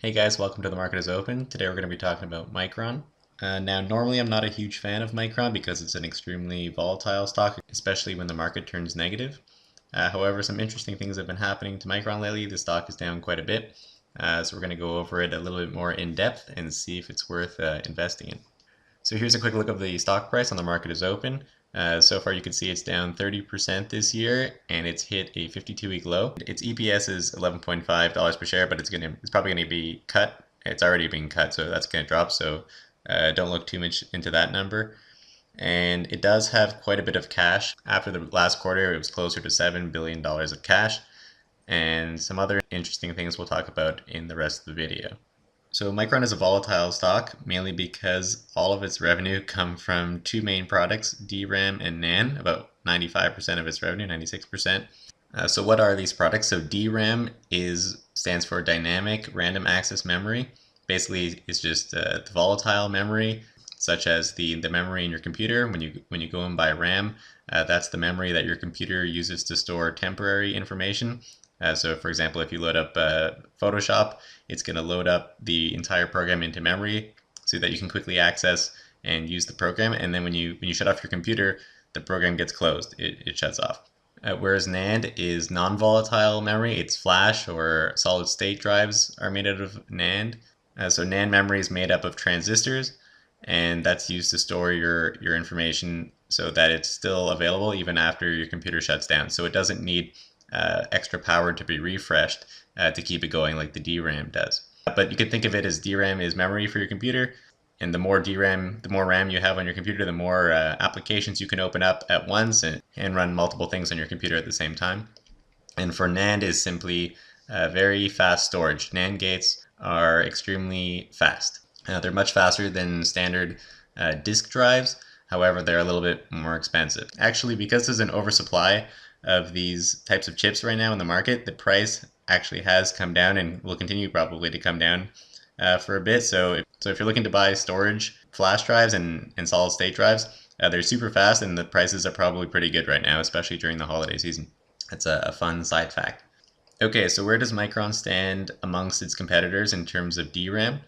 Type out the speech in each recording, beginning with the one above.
Hey guys, welcome to The Market is Open. Today we're going to be talking about Micron. Now, normally I'm not a huge fan of Micron because it's an extremely volatile stock, especially when the market turns negative. However, some interesting things have been happening to Micron lately. The stock is down quite a bit, so we're going to go over it a little bit more in depth and see if it's worth investing in. So here's a quick look of the stock price on The Market is Open. So far you can see it's down 30% this year and it's hit a 52-week low. Its EPS is $11.5 per share, but it's probably going to be cut. It's already being cut, so that's going to drop, so don't look too much into that number. And it does have quite a bit of cash. After the last quarter, it was closer to $7 billion of cash, and some other interesting things we'll talk about in the rest of the video. So Micron is a volatile stock, mainly because all of its revenue come from two main products, DRAM and NAND, about 95% of its revenue, 96%. So what are these products? So DRAM stands for Dynamic Random Access Memory. Basically, it's just the volatile memory, such as the memory in your computer. When you go and buy RAM, that's the memory that your computer uses to store temporary information. So for example, if you load up Photoshop, it's going to load up the entire program into memory so that you can quickly access and use the program. And then when you shut off your computer, the program gets closed. It shuts off. Whereas NAND is non-volatile memory. It's flash or solid state drives are made out of NAND. So NAND memory is made up of transistors, and that's used to store your information so that it's still available even after your computer shuts down. So it doesn't need extra power to be refreshed to keep it going like the DRAM does. But you could think of it as DRAM is memory for your computer, and the more RAM you have on your computer, the more applications you can open up at once and run multiple things on your computer at the same time. And for NAND is simply very fast storage. NAND gates are extremely fast. They're much faster than standard disk drives. However, they're a little bit more expensive. Actually, because there's an oversupply of these types of chips right now in the market, the price actually has come down and will continue probably to come down for a bit. So if you're looking to buy storage, flash drives and solid state drives, they're super fast and the prices are probably pretty good right now, especially during the holiday season. That's a fun side fact. Okay, so where does Micron stand amongst its competitors in terms of DRAM?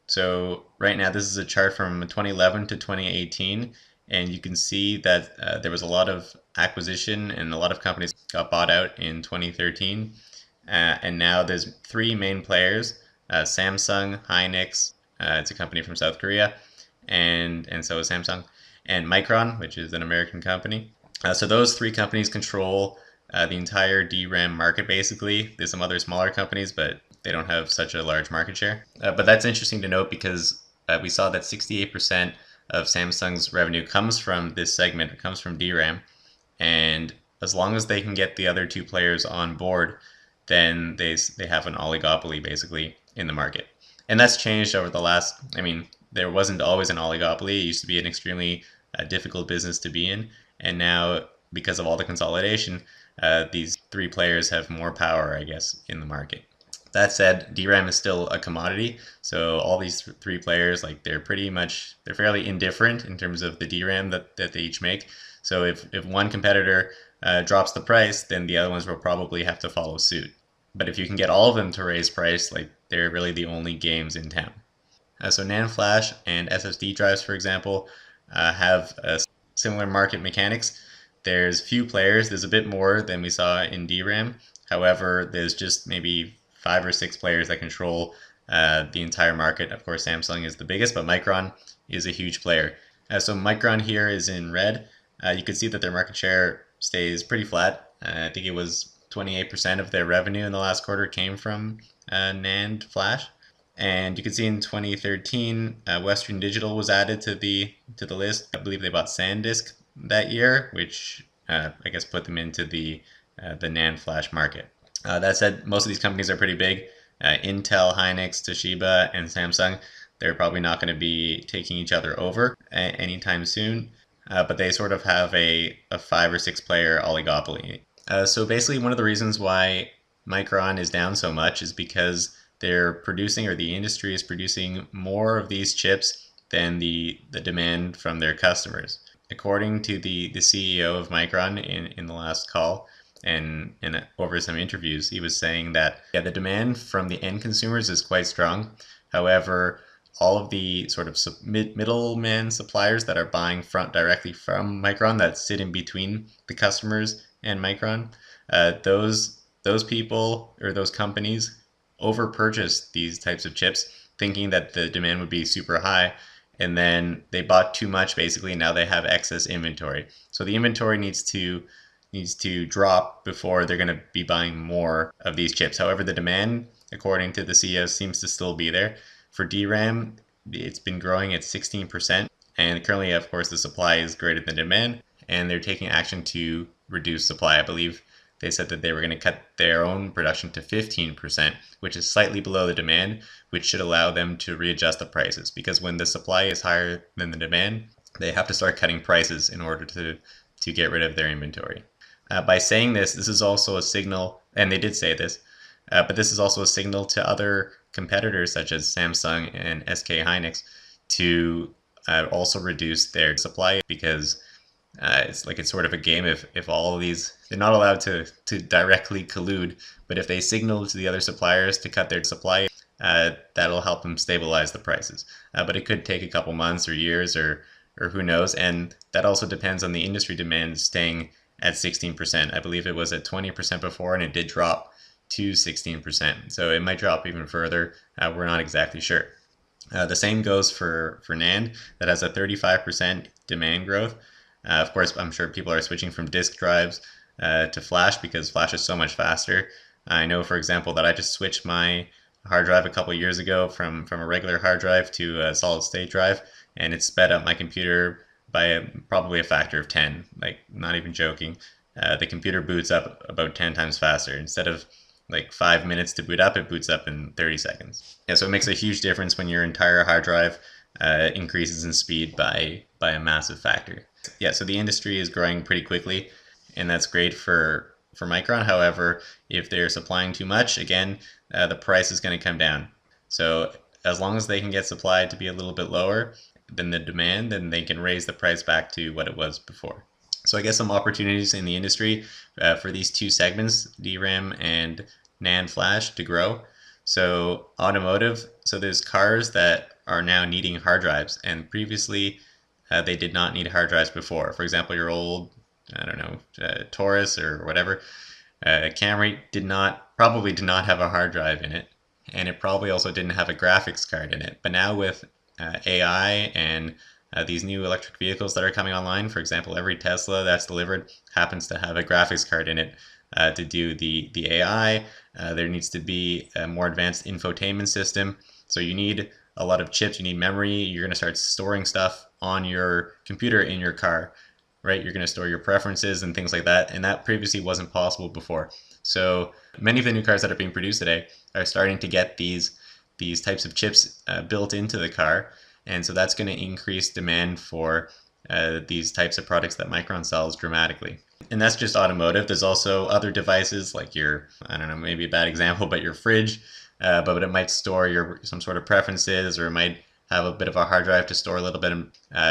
So right now this is a chart from 2011 to 2018, and you can see that there was a lot of acquisition and a lot of companies got bought out in 2013. And now there's three main players, Samsung, Hynix, it's a company from South Korea, and so is Samsung, and Micron, which is an American company. So those three companies control the entire DRAM market basically. There's some other smaller companies, but they don't have such a large market share. But that's interesting to note because we saw that 68% of Samsung's revenue comes from this segment, it comes from DRAM. And as long as they can get the other two players on board, then they have an oligopoly basically in the market. And that's changed over the last, there wasn't always an oligopoly. It used to be an extremely difficult business to be in. And now, because of all the consolidation, these three players have more power, I guess, in the market. That said, DRAM is still a commodity, so all these three players, they're fairly indifferent in terms of the DRAM that they each make. So if one competitor drops the price, then the other ones will probably have to follow suit. But if you can get all of them to raise price, they're really the only games in town. So NAND flash and SSD drives, for example, have similar market mechanics. There's few players. There's a bit more than we saw in DRAM. However, there's just maybe 5 or 6 players that control the entire market. Of course, Samsung is the biggest, but Micron is a huge player. So Micron here is in red. You can see that their market share stays pretty flat. I think it was 28% of their revenue in the last quarter came from NAND flash. And you can see in 2013, Western Digital was added to the list. I believe they bought SanDisk that year, which I guess put them into the NAND flash market. That said, most of these companies are pretty big. Intel, Hynix, Toshiba, and Samsung, they're probably not going to be taking each other over anytime soon, but they sort of have a 5 or 6 player oligopoly. So basically one of the reasons why Micron is down so much is because they're producing, or the industry is producing, more of these chips than the demand from their customers. According to the CEO of Micron in the last call, and over some interviews, he was saying that yeah, the demand from the end consumers is quite strong. However, all of the sort of middleman suppliers that are buying directly from Micron that sit in between the customers and Micron, those people or those companies over purchased these types of chips thinking that the demand would be super high, and then they bought too much basically. Now they have excess inventory, so the inventory needs to drop before they're going to be buying more of these chips. However, the demand, according to the CEO, seems to still be there. For DRAM, it's been growing at 16%, and currently, of course, the supply is greater than demand, and they're taking action to reduce supply. I believe they said that they were going to cut their own production to 15%, which is slightly below the demand, which should allow them to readjust the prices. Because when the supply is higher than the demand, they have to start cutting prices in order to get rid of their inventory. By saying this is also a signal, and they did say this, but this is also a signal to other competitors such as Samsung and SK Hynix to also reduce their supply, because it's sort of a game. If all of these, they're not allowed to directly collude, but if they signal to the other suppliers to cut their supply, that'll help them stabilize the prices. But it could take a couple months or years or who knows, and that also depends on the industry demand staying at 16%. I believe it was at 20% before, and it did drop to 16%. So it might drop even further. We're not exactly sure. The same goes for NAND, that has a 35% demand growth. Of course, I'm sure people are switching from disk drives to flash because flash is so much faster. I know, for example, that I just switched my hard drive a couple years ago from a regular hard drive to a solid state drive, and it sped up my computer by probably a factor of 10, like not even joking. The computer boots up about 10 times faster. Instead of like 5 minutes to boot up, it boots up in 30 seconds. Yeah, so it makes a huge difference when your entire hard drive increases in speed by a massive factor. Yeah, so the industry is growing pretty quickly, and that's great for Micron. However, if they're supplying too much, again, the price is going to come down. So as long as they can get supply to be a little bit lower than the demand, then they can raise the price back to what it was before. So I guess some opportunities in the industry for these two segments, DRAM and NAND flash, to grow. So automotive, so there's cars that are now needing hard drives, and previously they did not need hard drives before. For example, your old, I don't know, Taurus or whatever, Camry probably did not have a hard drive in it, and it probably also didn't have a graphics card in it. But now with AI and these new electric vehicles that are coming online, for example, every Tesla that's delivered happens to have a graphics card in it to do the AI. There needs to be a more advanced infotainment system. So you need a lot of chips, you need memory, you're going to start storing stuff on your computer in your car, right? You're going to store your preferences and things like that, and that previously wasn't possible before. So many of the new cars that are being produced today are starting to get these types of chips built into the car, and so that's going to increase demand for these types of products that Micron sells dramatically. And that's just automotive. There's also other devices like your, I don't know, maybe a bad example, but your fridge, but it might store some sort of preferences, or it might have a bit of a hard drive to store a little bit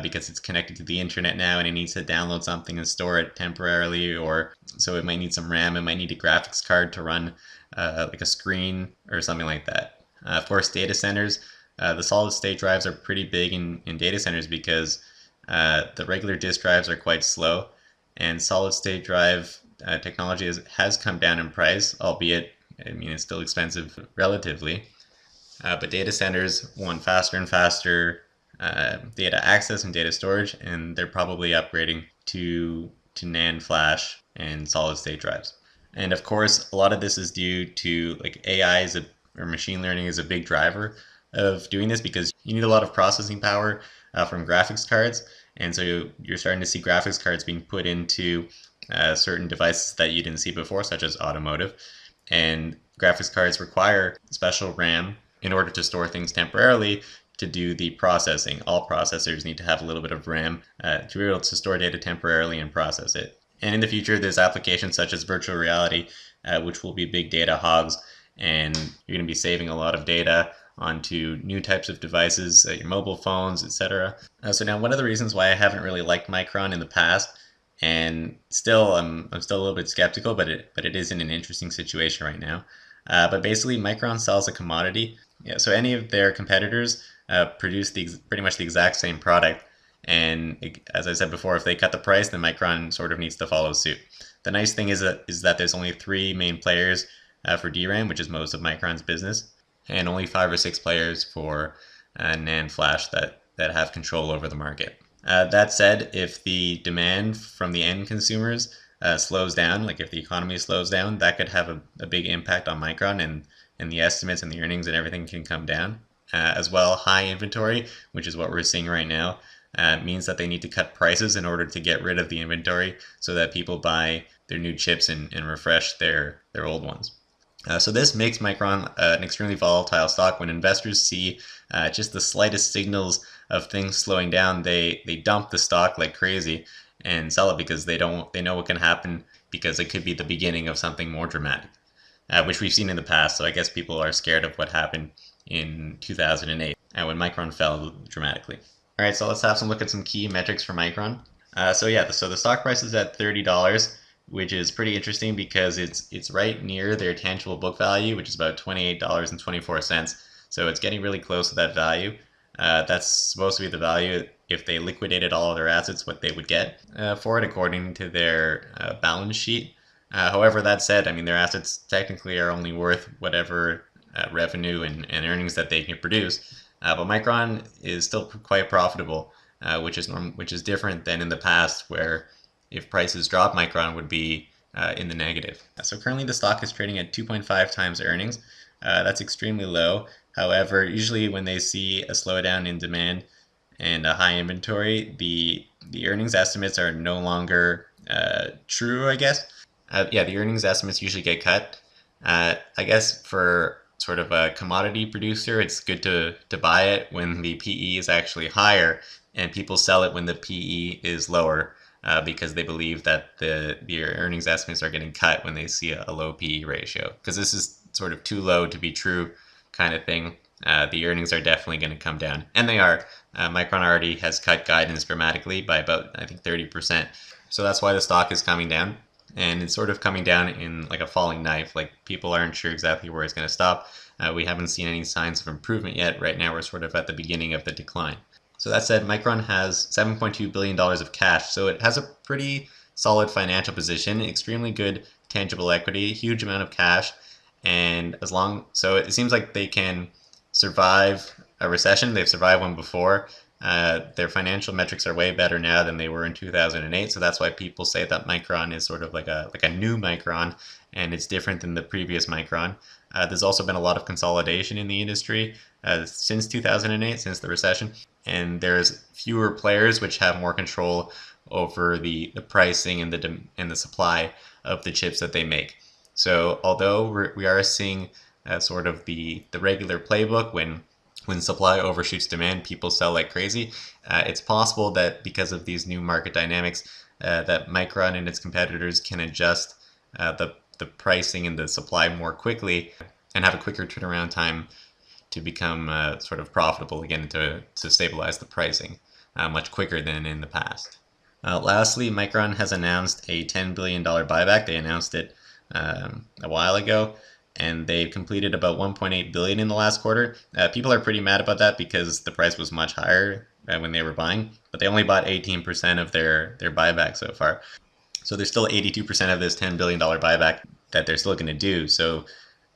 because it's connected to the internet now and it needs to download something and store it temporarily, or so it might need some RAM, it might need a graphics card to run like a screen or something like that. Of course, data centers, the solid state drives are pretty big in data centers because the regular disk drives are quite slow, and solid state drive technology has come down in price, albeit, I mean, it's still expensive relatively. But data centers want faster and faster data access and data storage, and they're probably upgrading to NAND flash and solid state drives. And of course, a lot of this is due to like AI or machine learning is a big driver of doing this, because you need a lot of processing power from graphics cards, and so you're starting to see graphics cards being put into certain devices that you didn't see before, such as automotive. And graphics cards require special RAM in order to store things temporarily to do the processing. All processors need to have a little bit of RAM to be able to store data temporarily and process it. And in the future, there's applications such as virtual reality, which will be big data hogs, and you're going to be saving a lot of data onto new types of devices, your mobile phones, etc. So now, one of the reasons why I haven't really liked Micron in the past And still, I'm still a little bit skeptical, but it is in an interesting situation right now. But basically, Micron sells a commodity. Yeah, so any of their competitors produce pretty much the exact same product. And as I said before, if they cut the price, then Micron sort of needs to follow suit. The nice thing is that there's only three main players for DRAM, which is most of Micron's business, and only 5 or 6 players for NAND flash that have control over the market. That said, if the demand from the end consumers slows down, like if the economy slows down, that could have a big impact on Micron, and the estimates and the earnings and everything can come down. As well, high inventory, which is what we're seeing right now, means that they need to cut prices in order to get rid of the inventory so that people buy their new chips and refresh their old ones. So this makes Micron an extremely volatile stock. When investors see just the slightest signals of things slowing down, they dump the stock like crazy and sell it because they know what can happen, because it could be the beginning of something more dramatic, which we've seen in the past. So I guess people are scared of what happened in 2008 when Micron fell dramatically. All right, so let's have some look at some key metrics for Micron. So the stock price is at $30, which is pretty interesting because it's right near their tangible book value, which is about $28.24. So it's getting really close to that value. That's supposed to be the value if they liquidated all of their assets, what they would get for it according to their balance sheet. However, that said, I mean, their assets technically are only worth whatever revenue and earnings that they can produce. But Micron is still quite profitable, which is different than in the past, where if prices drop, Micron would be in the negative. So currently the stock is trading at 2.5 times earnings. That's extremely low. However, usually when they see a slowdown in demand and a high inventory, the earnings estimates are no longer true, I guess. The earnings estimates usually get cut. I guess for sort of a commodity producer, it's good to buy it when the PE is actually higher, and people sell it when the PE is lower. Because they believe that the earnings estimates are getting cut when they see a low PE ratio. Because this is sort of too low to be true kind of thing. The earnings are definitely going to come down. And they are. Micron already has cut guidance dramatically by about, I think, 30%. So that's why the stock is coming down. And it's sort of coming down in like a falling knife. Like, people aren't sure exactly where it's going to stop. We haven't seen any signs of improvement yet. Right now we're sort of at the beginning of the decline. So that said, Micron has $7.2 billion of cash, so it has a pretty solid financial position, extremely good tangible equity, huge amount of cash, and so it seems like they can survive a recession. They've survived one before. Their financial metrics are way better now than they were in 2008, so that's why people say that Micron is sort of like a new Micron, and it's different than the previous Micron. There's also been a lot of consolidation in the industry since 2008, since the recession, and there's fewer players which have more control over the pricing and the supply of the chips that they make. So although we are seeing sort of the regular playbook, when supply overshoots demand, people sell like crazy, it's possible that because of these new market dynamics, that Micron and its competitors can adjust the pricing and the supply more quickly and have a quicker turnaround time to become sort of profitable again, to stabilize the pricing much quicker than in the past. Lastly, Micron has announced a $10 billion buyback. They announced it a while ago, and they've completed about $1.8 billion in the last quarter. People are pretty mad about that because the price was much higher when they were buying, but they only bought 18% of their buyback so far. So there's still 82% of this $10 billion buyback that they're still going to do. So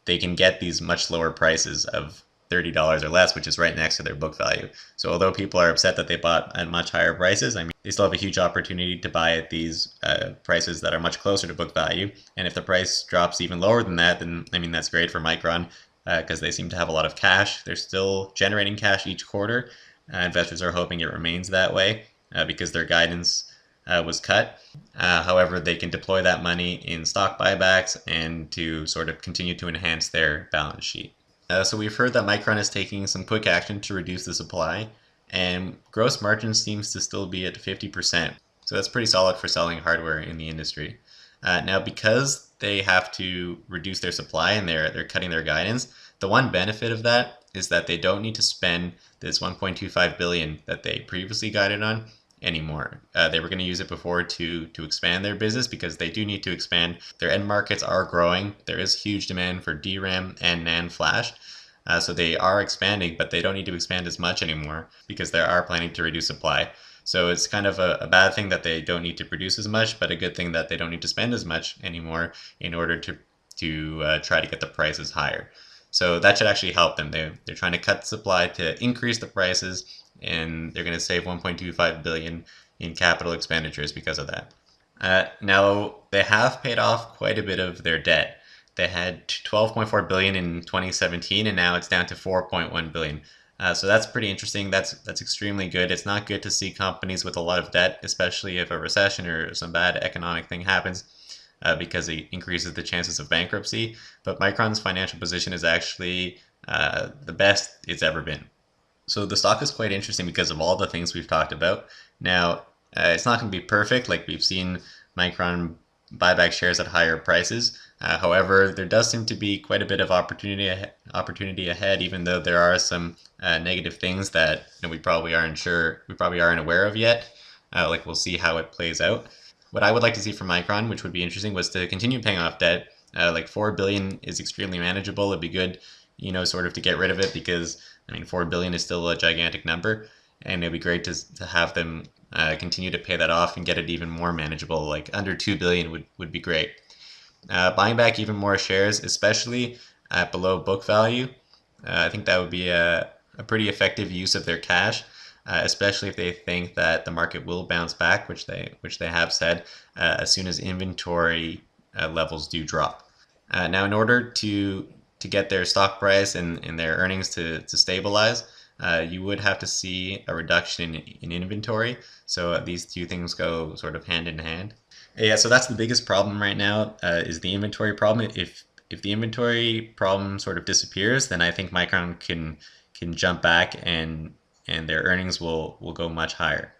they can get these much lower prices of $30 or less, which is right next to their book value. So although people are upset that they bought at much higher prices, I mean, they still have a huge opportunity to buy at these prices that are much closer to book value. And if the price drops even lower than that, then I mean, that's great for Micron because they seem to have a lot of cash. They're still generating cash each quarter. Investors are hoping it remains that way because their guidance was cut. However, they can deploy that money in stock buybacks and to sort of continue to enhance their balance sheet. So we've heard that Micron is taking some quick action to reduce the supply, and gross margin seems to still be at 50%. So that's pretty solid for selling hardware in the industry. Now, because they have to reduce their supply and they're cutting their guidance, the one benefit of that is that they don't need to spend this $1.25 billion that they previously guided on anymore. They were going to use it before to expand their business because they do need to expand. Their end markets are growing. There is huge demand for DRAM and NAND flash. So they are expanding, but they don't need to expand as much anymore because they are planning to reduce supply. So it's kind of a bad thing that they don't need to produce as much, but a good thing that they don't need to spend as much anymore in order to try to get the prices higher. So that should actually help them. They're trying to cut supply to increase the prices, and they're going to save 1.25 billion in capital expenditures because of that. Now they have paid off quite a bit of their debt. They had 12.4 billion in 2017, and now it's down to 4.1 billion. So that's pretty interesting. That's extremely good. It's not good to see companies with a lot of debt, especially if a recession or some bad economic thing happens, because it increases the chances of bankruptcy. But Micron's financial position is actually the best it's ever been. So the stock is quite interesting because of all the things we've talked about. Now, it's not going to be perfect. Like we've seen Micron buy back shares at higher prices. However, there does seem to be quite a bit of opportunity ahead, even though there are some negative things that we probably aren't aware of yet. Like we'll see how it plays out. What I would like to see from Micron, which would be interesting, was to continue paying off debt. Like 4 billion is extremely manageable. It'd be good, sort of to get rid of it because 4 billion is still a gigantic number, and it'd be great to have them continue to pay that off and get it even more manageable. Like under 2 billion would be great. Buying back even more shares, especially at below book value, I think that would be a pretty effective use of their cash, especially if they think that the market will bounce back, which they have said, as soon as inventory levels do drop. Now, in order to get their stock price and their earnings to stabilize, you would have to see a reduction in inventory. So these two things go sort of hand in hand. Yeah, so that's the biggest problem right now, is the inventory problem. If the inventory problem sort of disappears, then I think Micron can jump back and their earnings will go much higher.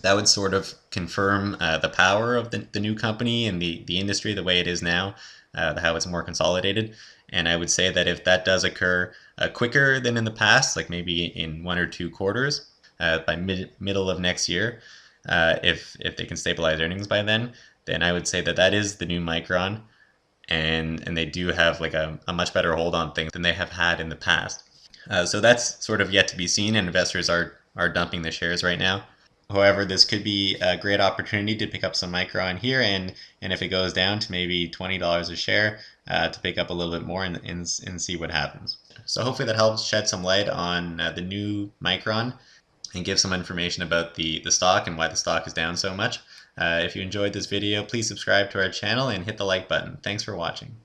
That would sort of confirm the power of the new company and the industry the way it is now, how it's more consolidated. And I would say that if that does occur quicker than in the past, like maybe in 1 or 2 quarters, by middle of next year, if they can stabilize earnings by then I would say that is the new Micron, and they do have like a much better hold on things than they have had in the past. So that's sort of yet to be seen, and investors are dumping the shares right now. However, this could be a great opportunity to pick up some Micron here, and if it goes down to maybe $20 a share, to pick up a little bit more and see what happens. So hopefully that helps shed some light on the new Micron and give some information about the stock and why the stock is down so much. If you enjoyed this video, please subscribe to our channel and hit the like button. Thanks for watching.